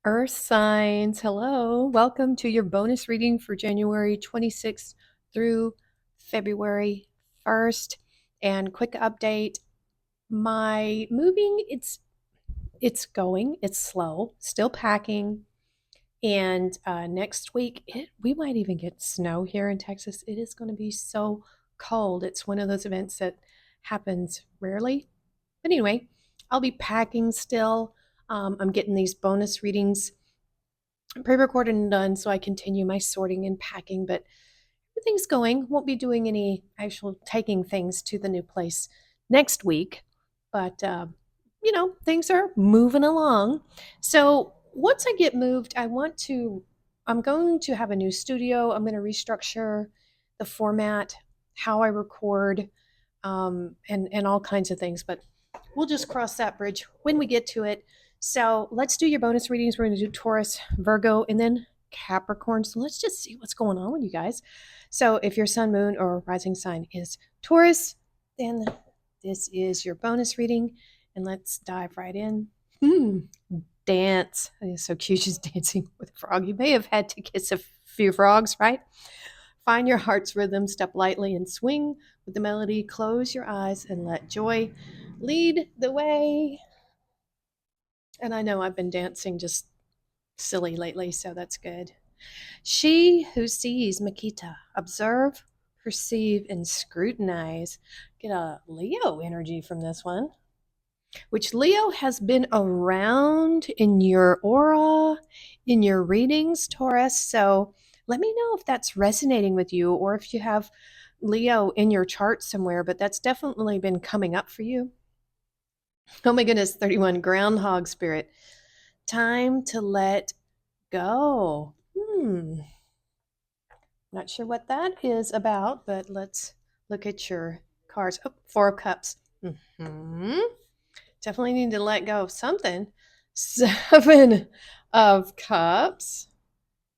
Earth signs, hello. Welcome to your bonus reading for January 26th through February 1st. And quick update, my moving, it's going, it's slow, still packing. And next week, we might even get snow here in Texas. It is going to be so cold. It's one of those events that happens rarely. But anyway, I'll be packing still. I'm getting these bonus readings pre-recorded and done, so I continue my sorting and packing, but everything's going. Won't be doing any actual taking things to the new place next week, but things are moving along. So once I get moved, I'm going to have a new studio. I'm going to restructure the format, how I record, and all kinds of things, but we'll just cross that bridge when we get to it. So let's do your bonus readings. We're going to do Taurus, Virgo, and then Capricorn. So let's just see what's going on with you guys. So if your sun, moon, or rising sign is Taurus, then this is your bonus reading. And let's dive right in. Dance. It's so cute. She's dancing with a frog. You may have had to kiss a few frogs, right? Find your heart's rhythm, step lightly and swing with the melody. Close your eyes and let joy lead the way. And I know I've been dancing just silly lately, so that's good. She who sees Makita, observe, perceive, and scrutinize. Get a Leo energy from this one, which Leo has been around in your aura, in your readings, Taurus. So let me know if that's resonating with you or if you have Leo in your chart somewhere, but that's definitely been coming up for you. Oh my goodness, 31, groundhog spirit. Time to let go. Not sure what that is about, but let's look at your cards. Oh, Four of Cups. Definitely need to let go of something. Seven of Cups.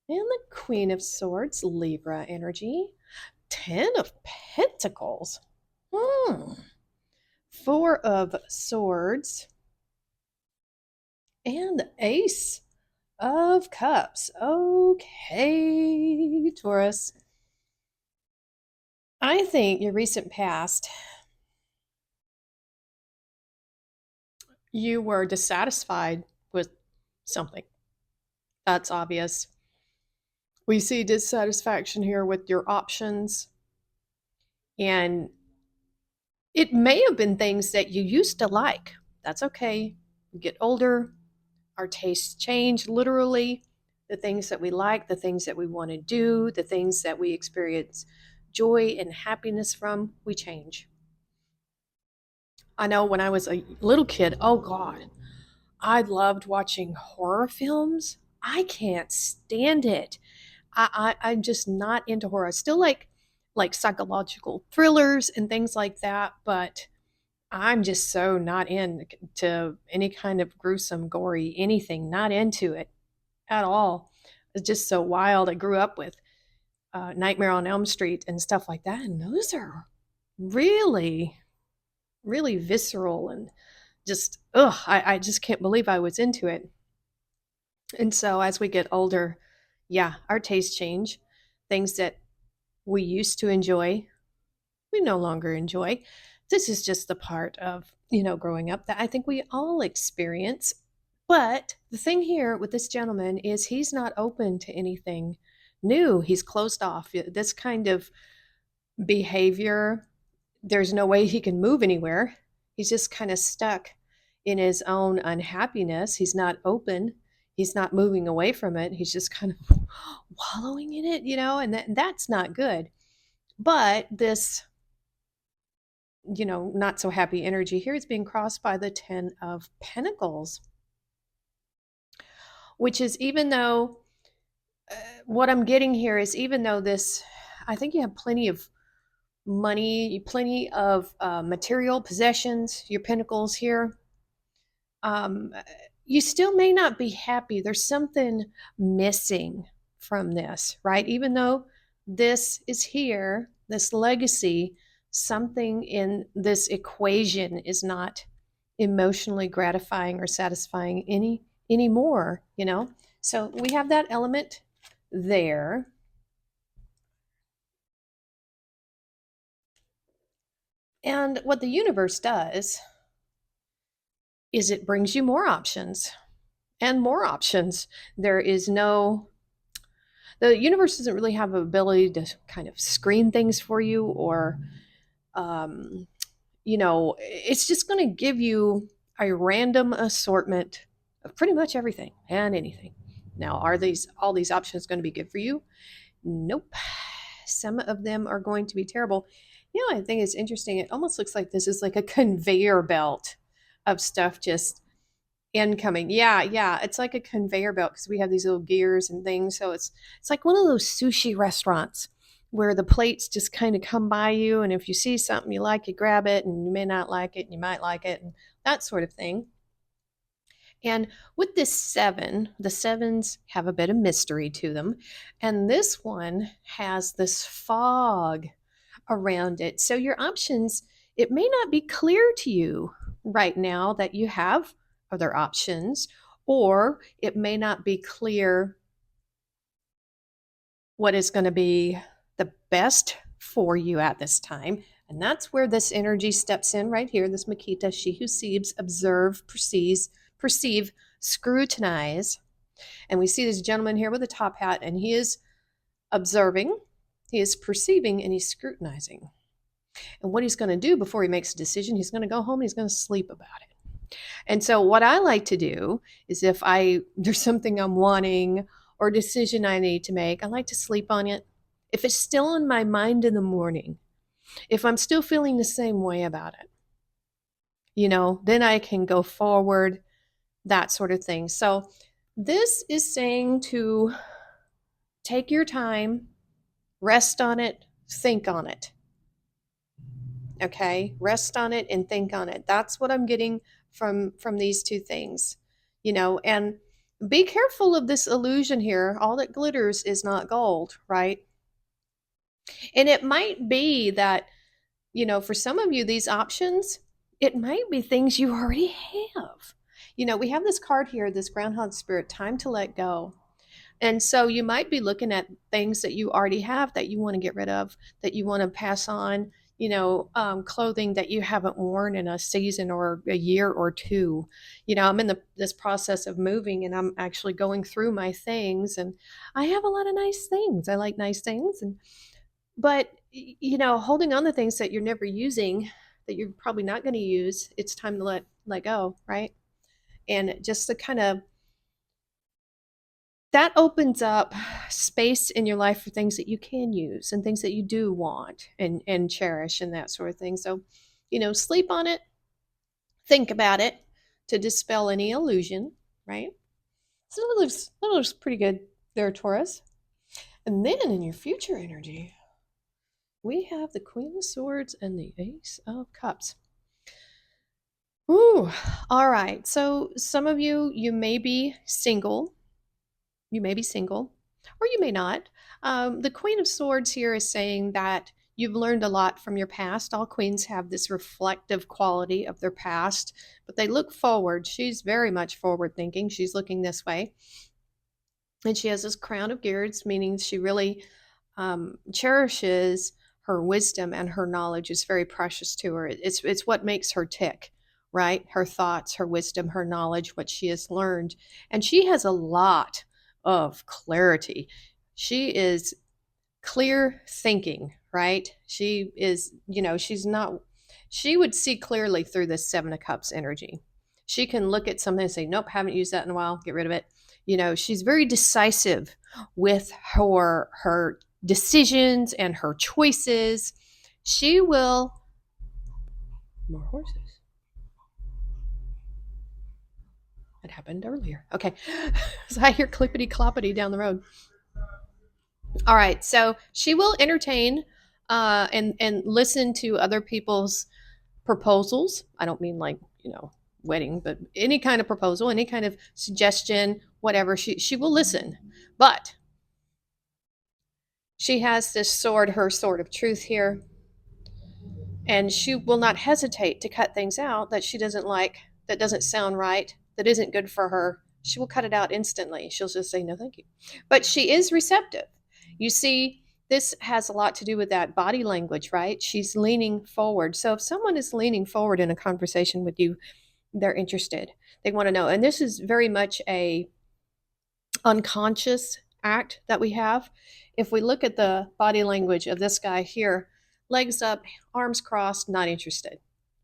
And the Queen of Swords, Libra energy. 10 of Pentacles. Four of Swords. And the Ace of Cups. Okay, Taurus. I think your recent past, you were dissatisfied with something. That's obvious. We see dissatisfaction here with your options. And it may have been things that you used to like. That's okay. You get older, our tastes change literally. The things that we like, the things that we want to do, the things that we experience joy and happiness from, we change. I know when I was a little kid, oh God, I loved watching horror films. I can't stand it. I'm just not into horror. I still like psychological thrillers and things like that, but I'm just so not into any kind of gruesome, gory anything. Not into it at all. It's just so wild. I grew up with Nightmare on Elm Street and stuff like that, and those are really, really visceral and just I just can't believe I was into it. And so as we get older, yeah, our tastes change. Things that we used to enjoy, we no longer enjoy. This is just the part of, growing up that I think we all experience. But the thing here with this gentleman is he's not open to anything new. He's closed off. This kind of behavior, there's no way he can move anywhere. He's just kind of stuck in his own unhappiness. He's not open. He's not moving away from it. He's just kind of wallowing in it, and that's not good. But this, not so happy energy here is being crossed by the 10 of Pentacles, which is even though what I'm getting here is even though this, I think you have plenty of money, plenty of material possessions, your Pentacles here, you still may not be happy. There's something missing from this, right? Even though this is here, this legacy, something in this equation is not emotionally gratifying or satisfying anymore, you know? So we have that element there. And what the universe does is it brings you more options and more options. There is no, the universe doesn't really have an ability to kind of screen things for you or, um, it's just going to give you a random assortment of pretty much everything and anything. Now, are these all these options going to be good for you? Nope. Some of them are going to be terrible. I think it's interesting. It almost looks like this is like a conveyor belt of stuff just incoming. Yeah, yeah. It's like a conveyor belt because we have these little gears and things. So it's like one of those sushi restaurants where the plates just kind of come by you, and if you see something you like, you grab it, and you may not like it, and you might like it, and that sort of thing. And with this seven, the sevens have a bit of mystery to them. And this one has this fog around it. So your options, it may not be clear to you right now that you have other options, or it may not be clear what is going to be the best for you at this time. And that's where this energy steps in right here. This Makita, she who sees, observe, perceive, scrutinize. And we see this gentleman here with a top hat, and he is observing, he is perceiving, and he's scrutinizing. And what he's going to do before he makes a decision, he's going to go home and he's going to sleep about it. And so what I like to do is if there's something I'm wanting or a decision I need to make, I like to sleep on it. If it's still on my mind in the morning, if I'm still feeling the same way about it, then I can go forward, that sort of thing. So this is saying to take your time, rest on it, think on it. Okay, rest on it and think on it. That's what I'm getting from these two things. And be careful of this illusion here. All that glitters is not gold, right? And it might be that, for some of you, these options, it might be things you already have. We have this card here, this groundhog spirit, time to let go. And so you might be looking at things that you already have that you want to get rid of, that you want to pass on, clothing that you haven't worn in a season or a year or two. I'm in this process of moving, and I'm actually going through my things, and I have a lot of nice things. I like nice things, but holding on to things that you're never using, that you're probably not going to use, it's time to let go, right? And just to kind of that opens up space in your life for things that you can use and things that you do want and cherish and that sort of thing. So, sleep on it, think about it to dispel any illusion, right? So that looks pretty good there, Taurus. And then in your future energy, we have the Queen of Swords and the Ace of Cups. Ooh, all right. So some of you may be single. You may be single, or you may not. The Queen of Swords here is saying that you've learned a lot from your past. All queens have this reflective quality of their past, but they look forward. She's very much forward thinking. She's looking this way. And she has this crown of gears, meaning she really cherishes her wisdom, and her knowledge is very precious to her. It's what makes her tick, right? Her thoughts, her wisdom, her knowledge, what she has learned. And she has a lot of clarity. She is clear thinking, right? She is, she would see clearly through this Seven of Cups energy. She can look at something and say, nope, haven't used that in a while, get rid of it. She's very decisive with her decisions and her choices. She will. More horses. It happened earlier. Okay. So I hear clippity cloppity down the road. All right. So she will entertain and listen to other people's proposals. I don't mean like, wedding, but any kind of proposal, any kind of suggestion, whatever. She will listen. But she has this sword, her sword of truth here. And she will not hesitate to cut things out that she doesn't like, that doesn't sound right, that isn't good for her, She will cut it out instantly. She'll just say, no, thank you. But she is receptive. You see, this has a lot to do with that body language, right? She's leaning forward. So if someone is leaning forward in a conversation with you, they're interested. They want to know. And this is very much a unconscious act that we have. If we look at the body language of this guy here, legs up, arms crossed, not interested.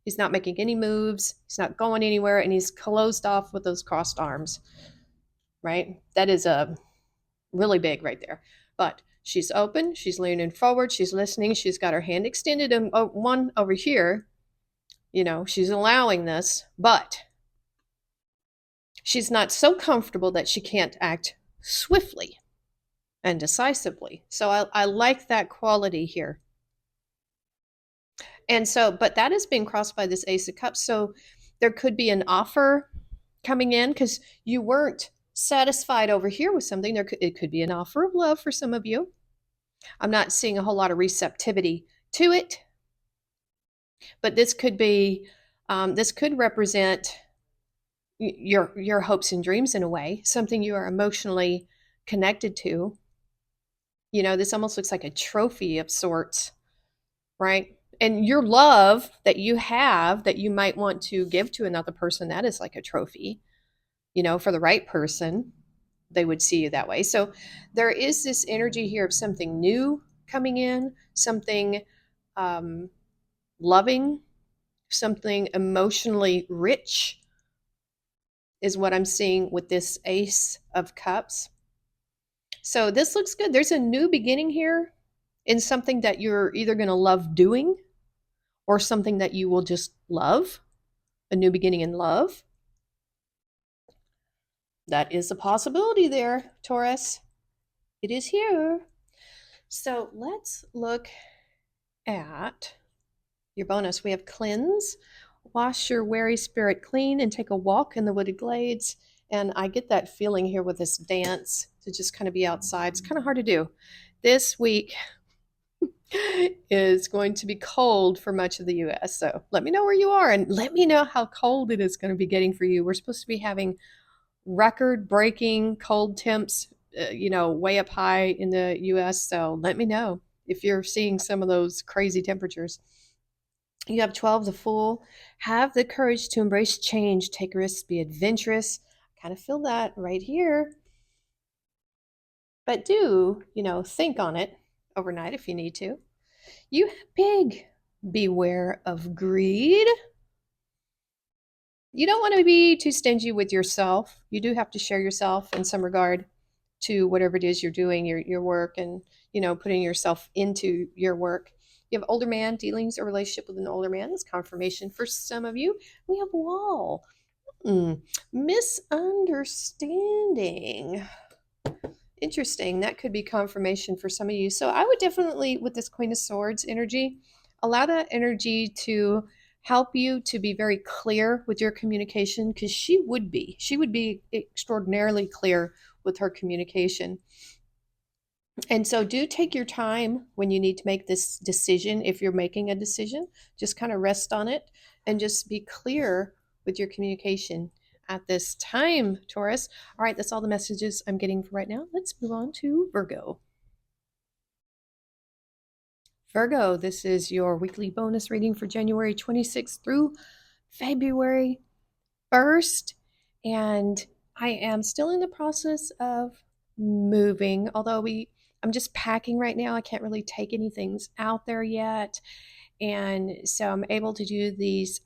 He's not making any moves, he's not going anywhere, and he's closed off with those crossed arms, right? That is a really big right there. But she's open, she's leaning forward, she's listening, she's got her hand extended, and one over here, she's allowing this, but she's not so comfortable that she can't act swiftly and decisively. So I like that quality here. And so, but that is being crossed by this Ace of Cups. So there could be an offer coming in because you weren't satisfied over here with something. It could be an offer of love for some of you. I'm not seeing a whole lot of receptivity to it, but this could be, this could represent your hopes and dreams in a way, something you are emotionally connected to. This almost looks like a trophy of sorts, right? And your love that you have that you might want to give to another person, that is like a trophy, for the right person, they would see you that way. So there is this energy here of something new coming in, something loving, something emotionally rich is what I'm seeing with this Ace of Cups. So this looks good. There's a new beginning here in something that you're either going to love doing or something that you will just love, a new beginning in love. That is a possibility there, Taurus. It is here. So let's look at your bonus. We have cleanse, wash your weary spirit clean, and take a walk in the wooded glades. And I get that feeling here with this dance to just kind of be outside. It's kind of hard to do. This week is going to be cold for much of the US. So let me know where you are and let me know how cold it is going to be getting for you. We're supposed to be having record breaking cold temps, way up high in the US. So let me know if you're seeing some of those crazy temperatures. You have 12, the Fool. Have the courage to embrace change, take risks, be adventurous. Kind of feel that right here. But do, think on it overnight if you need to. You have Pig. Beware of greed. You don't want to be too stingy with yourself. You do have to share yourself in some regard to whatever it is you're doing, your work, and putting yourself into your work. You have older man, dealings or relationship with an older man. That's confirmation for some of you. We have Wall. Misunderstanding. Interesting. That could be confirmation for some of you. So I would definitely, with this Queen of Swords energy, allow that energy to help you to be very clear with your communication, because she would be extraordinarily clear with her communication. And so do take your time when you need to make this decision. If you're making a decision, just kind of rest on it and just be clear with your communication at this time, Taurus. All right, that's all the messages I'm getting for right now. Let's move on to Virgo. Virgo, this is your weekly bonus reading for January 26th through February 1st. And I am still in the process of moving, although I'm just packing right now. I can't really take anything out there yet. And so I'm able to do these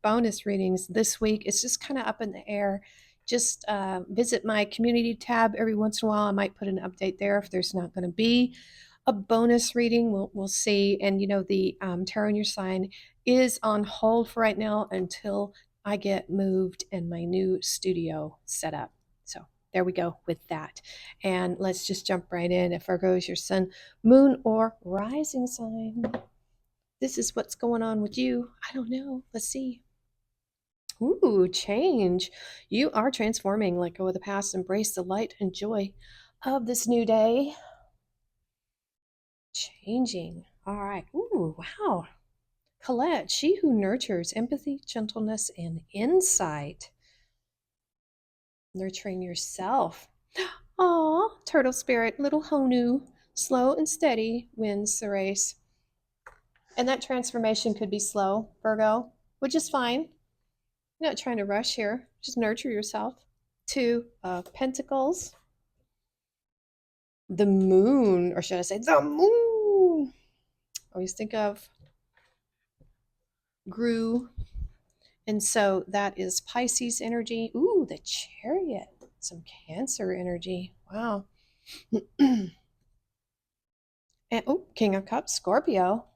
bonus readings this week. It's just kind of up in the air. Just visit my community tab every once in a while. I might put an update there if there's not going to be a bonus reading. We'll see. And the tarot in your sign is on hold for right now until I get moved and my new studio set up. So there we go with that. And let's just jump right in. If Virgo is your sun, moon, or rising sign, this is what's going on with you. I don't know. Let's see. Ooh, change. You are transforming. Let go of the past. Embrace the light and joy of this new day. Changing. All right. Ooh, wow. Colette, she who nurtures empathy, gentleness, and insight. Nurturing yourself. Aw, turtle spirit, little Honu, slow and steady wins the race. And that transformation could be slow, Virgo, which is fine. You're not trying to rush here. Just nurture yourself. Two of Pentacles. The moon, or should I say the moon? Always think of Gru. And so that is Pisces energy. Ooh, the Chariot. Some Cancer energy. Wow. And oh, King of Cups, Scorpio.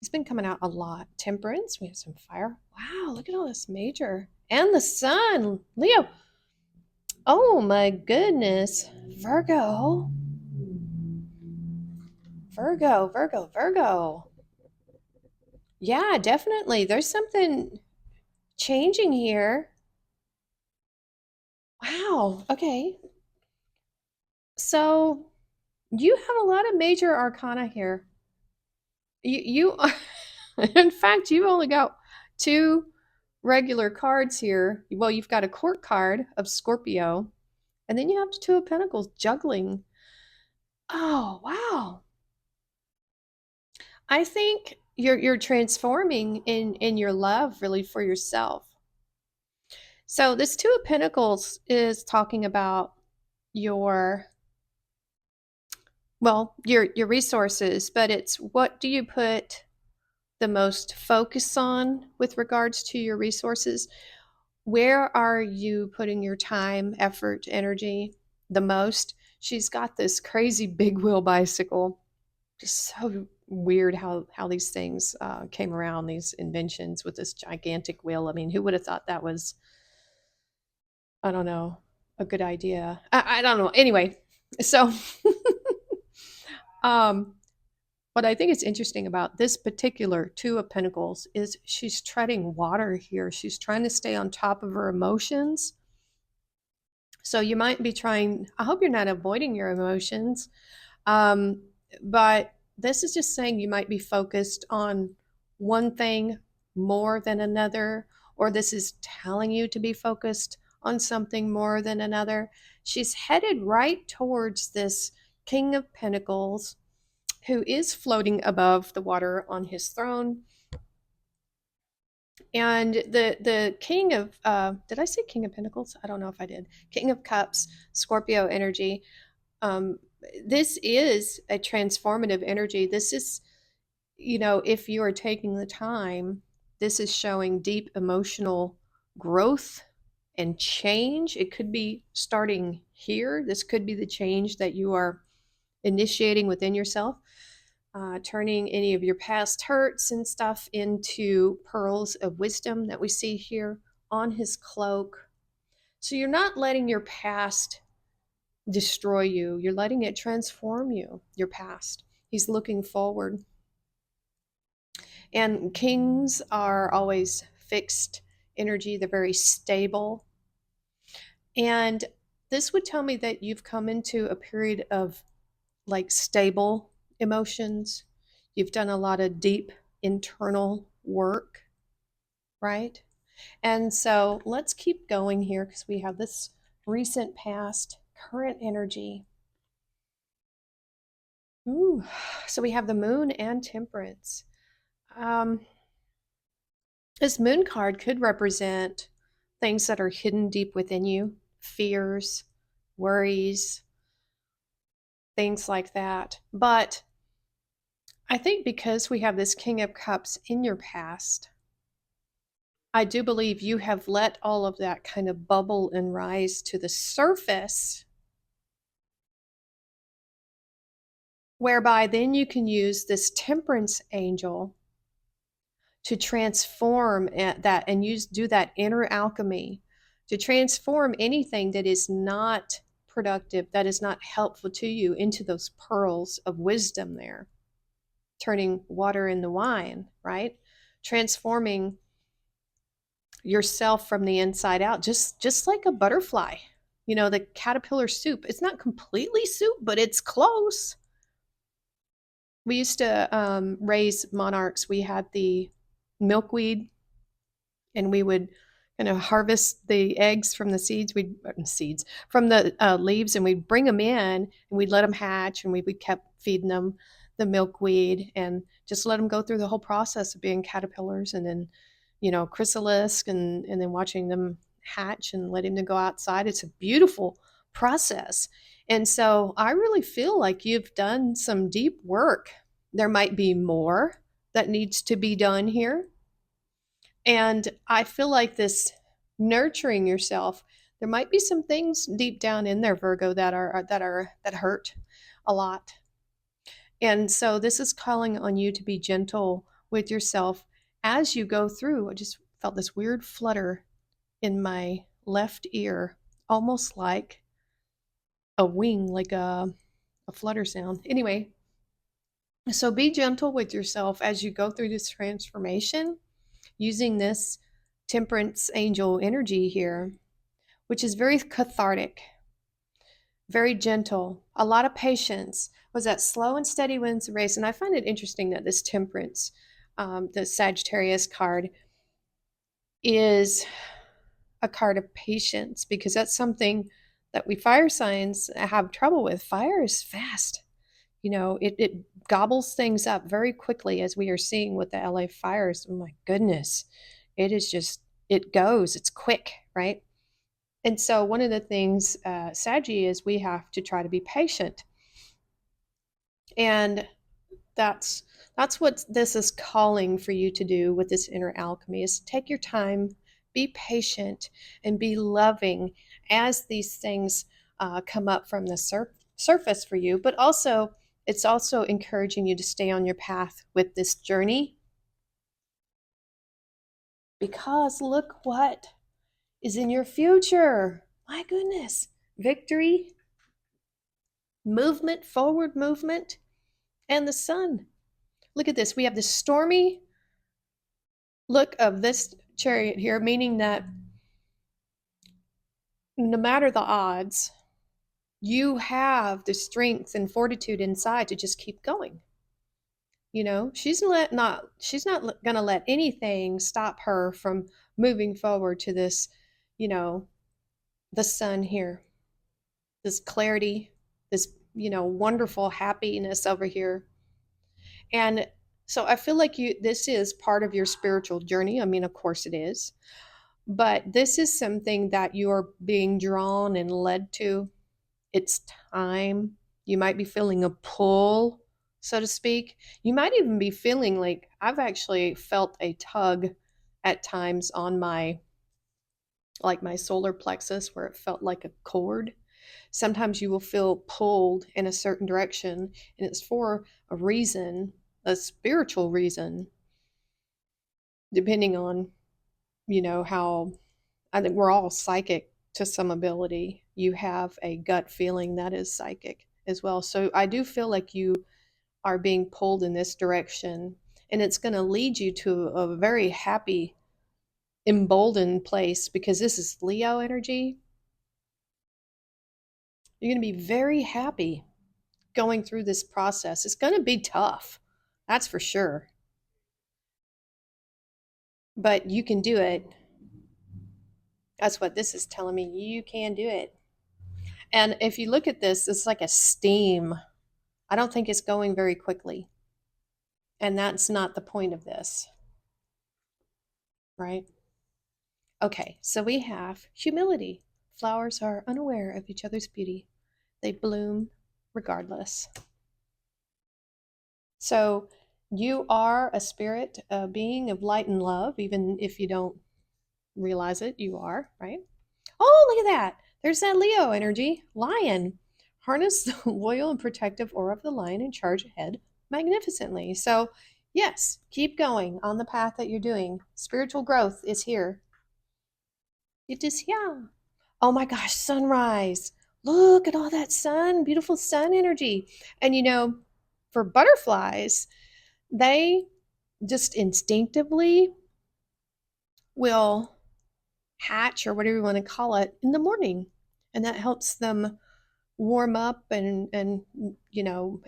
He's been coming out a lot. Temperance, we have some fire. Wow, look at all this major. And the sun, Leo. Oh my goodness. Virgo. Virgo, Virgo, Virgo. Yeah, definitely. There's something changing here. Wow. Okay. So you have a lot of major arcana here. You in fact, you've only got two regular cards here. Well, you've got a court card of Scorpio, and then you have the Two of Pentacles juggling. Oh, wow. I think you're transforming in your love really for yourself. So this Two of Pentacles is talking about your your resources, but it's what do you put the most focus on with regards to your resources? Where are you putting your time, effort, energy the most? She's got this crazy big wheel bicycle. Just so weird how these things came around, these inventions with this gigantic wheel. I mean, who would have thought that was, I don't know, a good idea? I don't know. Anyway, so um, what I think is interesting about this particular Two of Pentacles is she's treading water here. She's trying to stay on top of her emotions. So you might be trying, I hope you're not avoiding your emotions, um, but this is just saying you might be focused on one thing more than another, or this is telling you to be focused on something more than another. She's headed right towards this King of Pentacles who is floating above the water on his throne. And the King of did I say King of Pentacles? I don't know if I did. King of Cups, Scorpio energy. Um, this is a transformative energy. This is, if you are taking the time, this is showing deep emotional growth and change. It could be starting here. This could be the change that you are initiating within yourself, turning any of your past hurts and stuff into pearls of wisdom that we see here on his cloak. So you're not letting your past destroy you, you're letting it transform you, your past. He's looking forward. And kings are always fixed energy, they're very stable. And this would tell me that you've come into a period of like stable emotions. You've done a lot of deep internal work, right? And so let's keep going here because we have this recent past, current energy. Ooh, so we have the moon and temperance. Um, this moon card could represent things that are hidden deep within you, fears, worries, things like that. But I think because we have this King of Cups in your past, I do believe you have let all of that kind of bubble and rise to the surface, whereby then you can use this temperance angel to transform that and do that inner alchemy to transform anything that is not productive, that is not helpful to you, into those pearls of wisdom there, turning water into wine, right? Transforming yourself from the inside out, just like a butterfly. The caterpillar soup, it's not completely soup, but it's close. We used to raise monarchs. We had the milkweed, and we would kind of harvest the eggs from the seeds from the leaves, and we'd bring them in and we'd let them hatch, and we kept feeding them the milkweed and just let them go through the whole process of being caterpillars, and then chrysalis, and then watching them hatch and letting them go outside. It's a beautiful process. And so I really feel like you've done some deep work. There might be more that needs to be done here. And I feel like this nurturing yourself, there might be some things deep down in there, Virgo, that hurt a lot. And so this is calling on you to be gentle with yourself as you go through. I just felt this weird flutter in my left ear, almost like a wing, like a flutter sound. Anyway, so be gentle with yourself as you go through this transformation using this temperance angel energy here, which is very cathartic, very gentle, a lot of patience. Was that slow and steady wins the race? And I find it interesting that this temperance, the Sagittarius card, is a card of patience, because that's something that we fire signs have trouble with. Fire is fast. It gobbles things up very quickly, as we are seeing with the LA fires. Oh my goodness. It is just, it goes, it's quick, right? And so one of the things, Saggy, is we have to try to be patient. And that's what this is calling for you to do with this inner alchemy, is take your time, be patient, and be loving as these things come up from the surface for you. But also, it's also encouraging you to stay on your path with this journey, because look what is in your future. My goodness. Victory, movement, forward movement, and the sun. Look at this. We have the stormy look of this chariot here, meaning that no matter the odds, you have the strength and fortitude inside to just keep going. She's not going to let anything stop her from moving forward to this, the sun here, this clarity, this, wonderful happiness over here. And so I feel like this is part of your spiritual journey. I mean, of course it is, but this is something that you're being drawn and led to. It's time. You might be feeling a pull, so to speak. You might even be feeling like, I've actually felt a tug at times on my solar plexus, where it felt like a cord. Sometimes you will feel pulled in a certain direction, and it's for a reason, a spiritual reason, depending on, how, I think we're all psychic to some ability. You have a gut feeling that is psychic as well. So I do feel like you are being pulled in this direction, and it's going to lead you to a very happy, emboldened place, because this is Leo energy. You're going to be very happy going through this process. It's going to be tough, that's for sure. But you can do it. That's what this is telling me. You can do it. And if you look at this, it's like a steam. I don't think it's going very quickly. And that's not the point of this, right? Okay, so we have humility. Flowers are unaware of each other's beauty. They bloom regardless. So you are a spirit, a being of light and love, even if you don't realize it, you are, right? Oh, look at that. There's that Leo energy. Lion. Harness the loyal and protective aura of the lion and charge ahead magnificently. So, yes, keep going on the path that you're doing. Spiritual growth is here. It is here. Oh my gosh, sunrise. Look at all that sun, beautiful sun energy. And for butterflies, they just instinctively will hatch, or whatever you want to call it, in the morning. And that helps them warm up and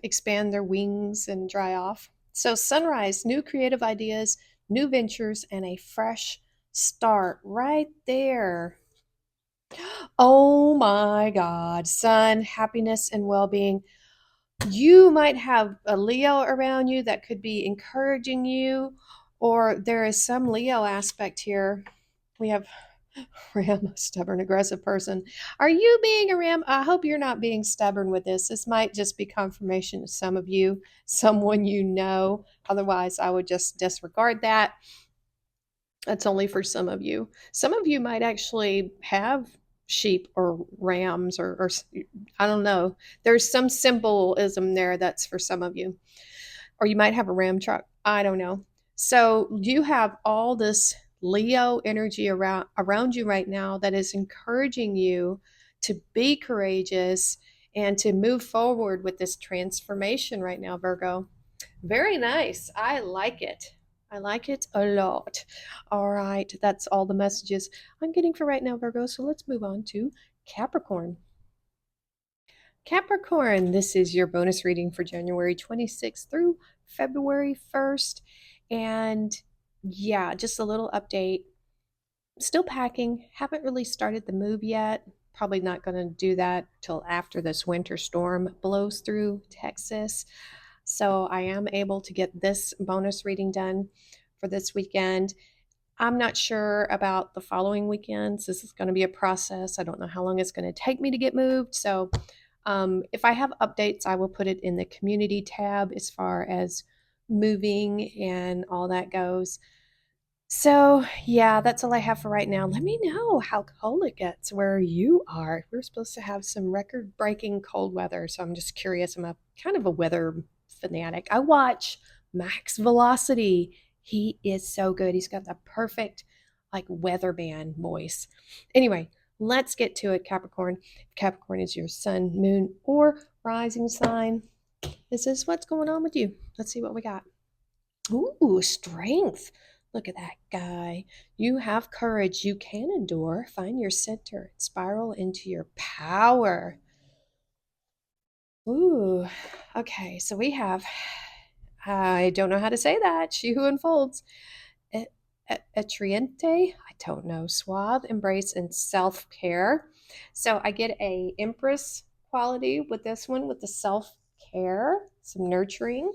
expand their wings and dry off. So sunrise, new creative ideas, new ventures, and a fresh start right there. Oh my God, sun, happiness, and well being. You might have a Leo around you that could be encouraging you, or there is some Leo aspect here. We have Ram, a stubborn, aggressive person. Are you being a Ram? I hope you're not being stubborn with this. This might just be confirmation to some of you, someone you know. Otherwise, I would just disregard that. That's only for some of you. Some of you might actually have sheep or rams or I don't know. There's some symbolism there that's for some of you. Or you might have a ram truck. I don't know. So you have all this Leo energy around you right now that is encouraging you to be courageous and to move forward with this transformation right now, Virgo. Very nice. I like it. I like it a lot. All right, that's all the messages I'm getting for right now, Virgo. So let's move on to Capricorn. Capricorn, this is your bonus reading for January 26th through February 1st. And yeah, just a little update. Still packing. Haven't really started the move yet. Probably not going to do that till after this winter storm blows through Texas. So I am able to get this bonus reading done for this weekend. I'm not sure about the following weekends. This is going to be a process. I don't know how long it's going to take me to get moved. So if I have updates, I will put it in the community tab as far as moving and all that goes. So, yeah, that's all I have for right now. Let me know how cold it gets where you are. We're supposed to have some record breaking cold weather. So, I'm just curious. I'm a kind of a weather fanatic. I watch Max Velocity. He is so good. He's got the perfect, like, weatherman voice. Anyway, let's get to it, Capricorn. Capricorn is your sun, moon, or rising sign. This is what's going on with you. Let's see what we got. Ooh, strength. Look at that guy. You have courage. You can endure. Find your center. Spiral into your power. Ooh, okay. So we have, I don't know how to say that. She who unfolds. Etriente. I don't know. Suave, embrace, and self care. So I get a Empress quality with this one with the self care, some nurturing.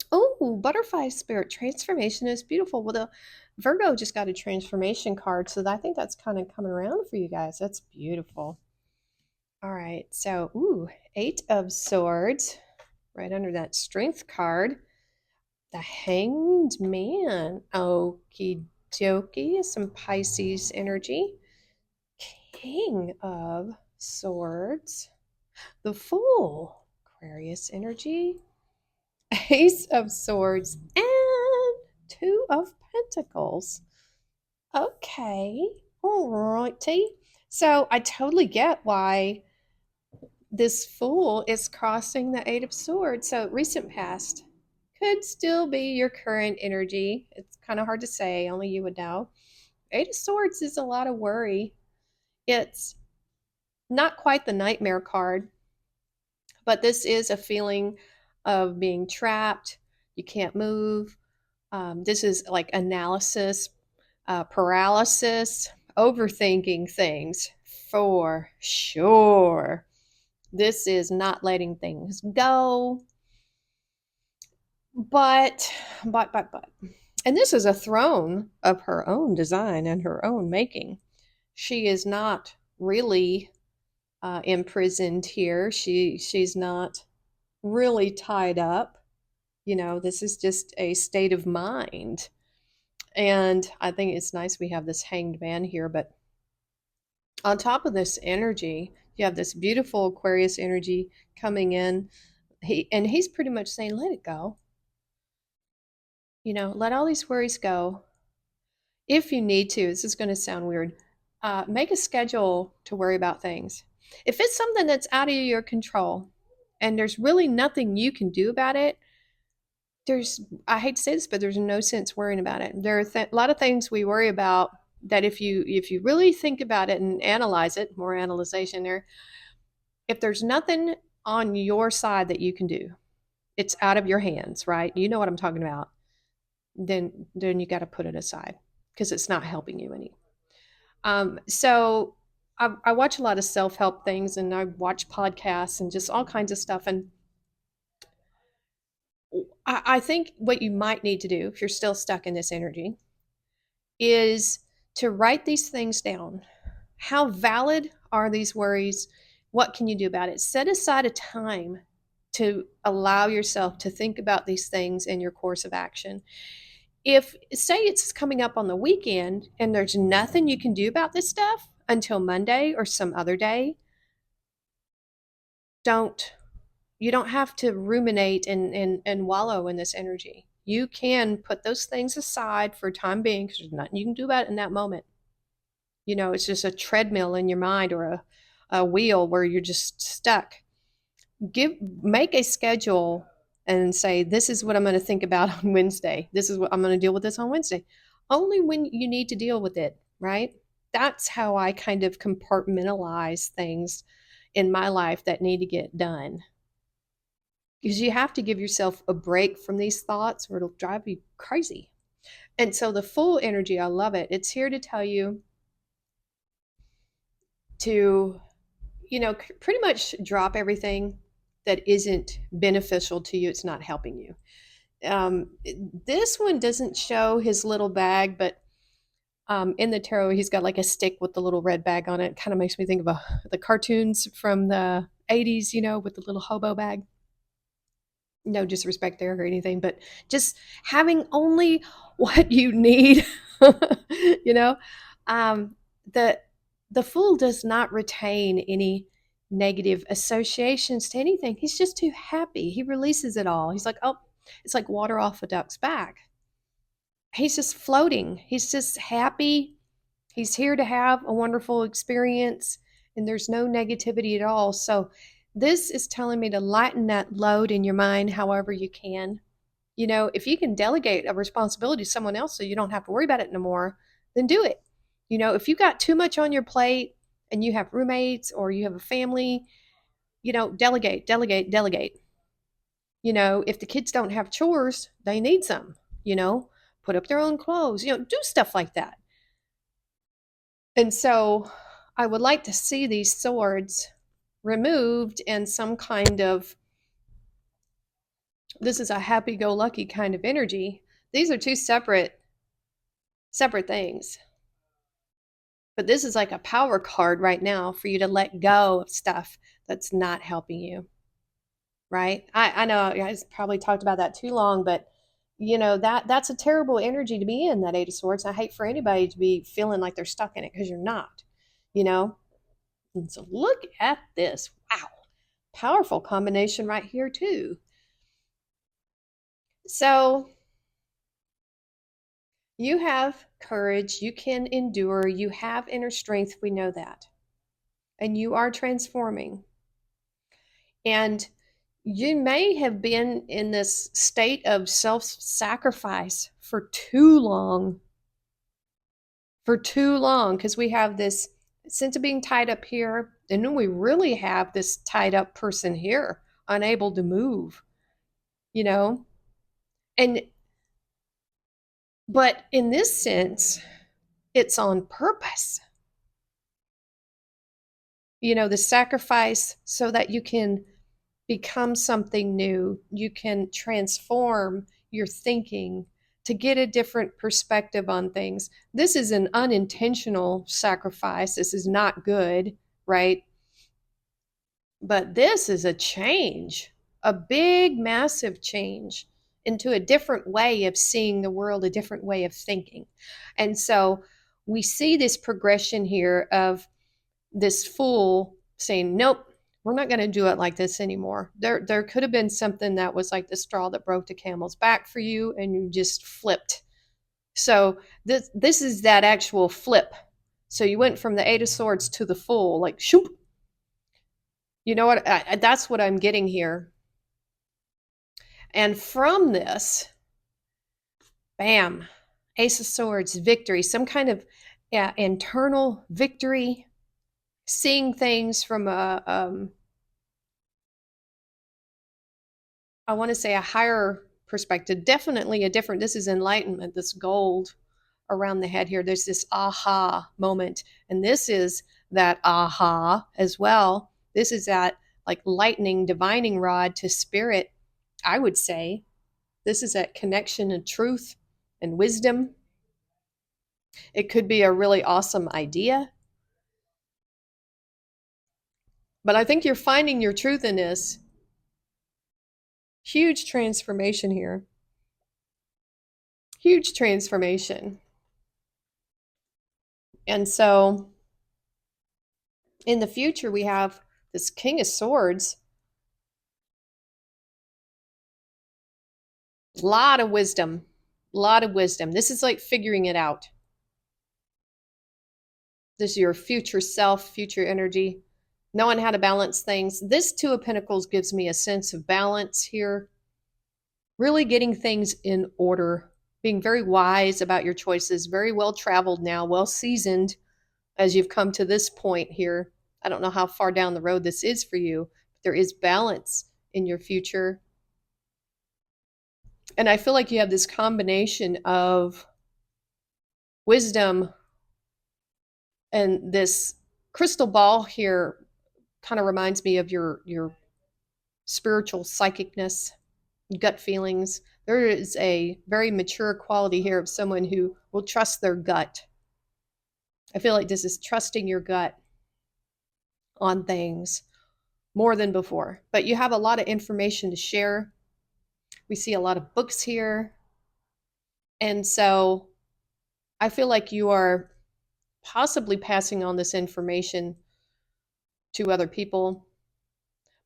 Oh, butterfly spirit transformation is beautiful. Well, the Virgo just got a transformation card, so I think that's kind of coming around for you guys. That's beautiful. All right, so Eight of Swords, right under that Strength card. The Hanged Man. Okie dokie, some Pisces energy. King of Swords. The Fool, Aquarius energy. Ace of Swords, and Two of Pentacles. Okay, all righty. So I totally get why this Fool is crossing the Eight of Swords. So recent past could still be your current energy. It's kind of hard to say, only you would know. Eight of Swords is a lot of worry. It's not quite the nightmare card, but this is a feeling of being trapped. You can't move. This is like analysis, paralysis, overthinking things for sure. This is not letting things go. But, but. And this is a throne of her own design and her own making. She is not really imprisoned here. She's not really tied up. You know, this is just a state of mind. And I think it's nice we have this hanged man here, but on top of this energy, you have this beautiful Aquarius energy coming in. He's pretty much saying, let it go. You know, let all these worries go. If you need to, this is going to sound weird, make a schedule to worry about things. If it's something that's out of your control and there's really nothing you can do about it, I hate to say this, but there's no sense worrying about it. There are a lot of things we worry about that if you really think about it and analyze it, more analyzation there, if there's nothing on your side that you can do, it's out of your hands, right? You know what I'm talking about. Then you got to put it aside. because it's not helping you any. So I watch a lot of self-help things, and I watch podcasts and just all kinds of stuff. And I think what you might need to do if you're still stuck in this energy is to write these things down. How valid are these worries? What can you do about it? Set aside a time to allow yourself to think about these things in your course of action. If, say, it's coming up on the weekend and there's nothing you can do about this stuff until Monday or some other day, don't you don't have to ruminate and wallow in this energy. You can put those things aside for time being because there's nothing you can do about it in that moment. It's just a treadmill in your mind, or a wheel where you're just stuck. Make a schedule and say, this is what I'm going to think about on Wednesday. This is what I'm going to deal with this on Wednesday. Only when you need to deal with it, right? That's how I kind of compartmentalize things in my life that need to get done. Because you have to give yourself a break from these thoughts or it'll drive you crazy. And so the full energy, I love it. It's here to tell you to, pretty much drop everything that isn't beneficial to you. It's not helping you. This one doesn't show his little bag, but in the tarot, he's got like a stick with the little red bag on it. Kind of makes me think of the cartoons from the 80s, with the little hobo bag. No disrespect there or anything, but just having only what you need, you know. Um, the the fool does not retain any negative associations to anything. He's just too happy. He releases it all. He's like, oh, it's like water off a duck's back. He's just floating. He's just happy. He's here to have a wonderful experience, and there's no negativity at all. So, this is telling me to lighten that load in your mind however you can. If you can delegate a responsibility to someone else so you don't have to worry about it no more, then do it. If you got too much on your plate and you have roommates or you have a family, delegate, delegate, delegate. If the kids don't have chores, they need some, put up their own clothes, do stuff like that. And so I would like to see these swords removed and some kind of, this is a happy-go-lucky kind of energy. These are two separate things. But this is like a power card right now for you to let go of stuff that's not helping you. Right? I know I probably talked about that too long, but that's a terrible energy to be in, that Eight of Swords. I hate for anybody to be feeling like they're stuck in it, because you're not, And so look at this. Wow. Powerful combination right here too. So you have courage, you can endure, you have inner strength, we know that. And you are transforming. And you may have been in this state of self-sacrifice for too long. Because we have this sense of being tied up here, and then we really have this tied up person here, unable to move, and but in this sense, it's on purpose. The sacrifice so that you can become something new, you can transform your thinking to get a different perspective on things. This is an unintentional sacrifice. This is not good, right? But this is a change, a big, massive change into a different way of seeing the world, a different way of thinking. And so we see this progression here of this fool saying, nope, we're not going to do it like this anymore. There could have been something that was like the straw that broke the camel's back for you, and you just flipped. So this is that actual flip. So you went from the Eight of Swords to the Fool, like shoop. You know what? That's what I'm getting here. And from this, bam, Ace of Swords, victory, some kind of internal victory, seeing things from I want to say a higher perspective, definitely a different, this is enlightenment, this gold. around the head here. There's this aha moment. And this is that aha as well. This is that like lightning, divining rod to spirit, I would say. This is that connection and truth and wisdom. It could be a really awesome idea. But I think you're finding your truth in this. Huge transformation here. Huge transformation. And so in the future, we have this King of Swords. A lot of wisdom. A lot of wisdom. This is like figuring it out. This is your future self, future energy, knowing how to balance things. This Two of Pentacles gives me a sense of balance here. Really getting things in order, being very wise about your choices, very well traveled now, well seasoned as you've come to this point here. I don't know how far down the road this is for you, but there is balance in your future. And I feel like you have this combination of wisdom and this crystal ball here kind of reminds me of your spiritual psychicness, gut feelings. There is a very mature quality here of someone who will trust their gut. I feel like this is trusting your gut on things more than before. But you have a lot of information to share. We see a lot of books here. And so I feel like you are possibly passing on this information to other people.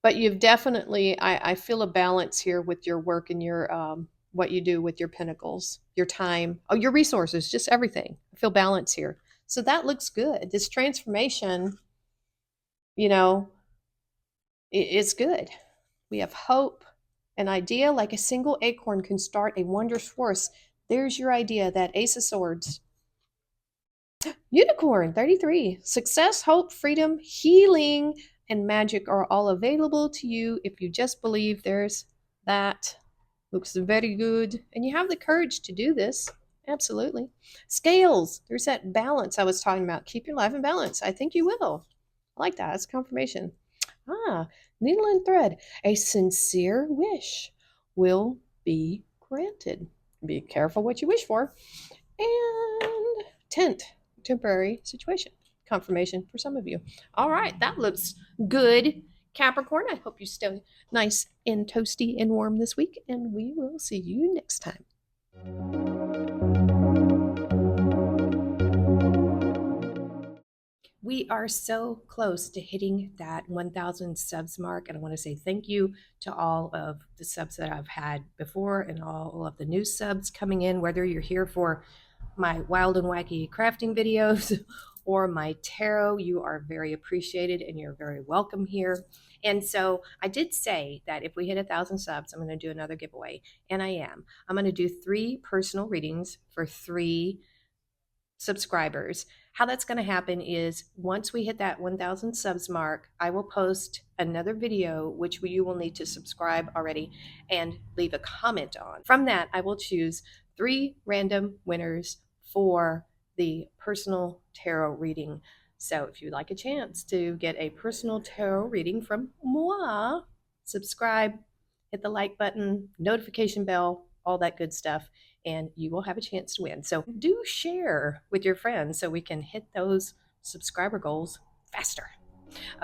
But you've definitely, I feel a balance here with your work and your what you do with your pentacles, your time, oh, your resources, just everything. I feel balance here. So that looks good. This transformation, you know, it's good. We have hope, an idea like a single acorn can start a wondrous force. There's your idea, that Ace of Swords. Unicorn, 33. Success, hope, freedom, healing, and magic are all available to you if you just believe. There's that. Looks very good. And you have the courage to do this. Absolutely. Scales, there's that balance I was talking about. Keep your life in balance. I think you will. I like that. That's confirmation. Needle and thread. A sincere wish will be granted. Be careful what you wish for. And tent, temporary situation. Confirmation for some of you. All right, that looks good, Capricorn. I hope you stay nice and toasty and warm this week, and we will see you next time. We are so close to hitting that 1,000 subs mark, and I want to say thank you to all of the subs that I've had before and all of the new subs coming in, whether you're here for my wild and wacky crafting videos or my tarot. You are very appreciated and you're very welcome here. And so I did say that if we hit 1,000 subs, I'm going to do another giveaway, and I am. I'm going to do 3 personal readings for 3 subscribers. How that's going to happen is once we hit that 1,000 subs mark, I will post another video, which you will need to subscribe already and leave a comment on. From that, I will choose 3 random winners for the personal tarot reading. So if you'd like a chance to get a personal tarot reading from moi, subscribe, hit the like button, notification bell, all that good stuff, and you will have a chance to win. So do share with your friends so we can hit those subscriber goals faster.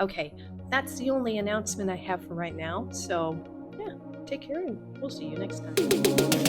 Okay, that's the only announcement I have for right now. So yeah, take care and we'll see you next time.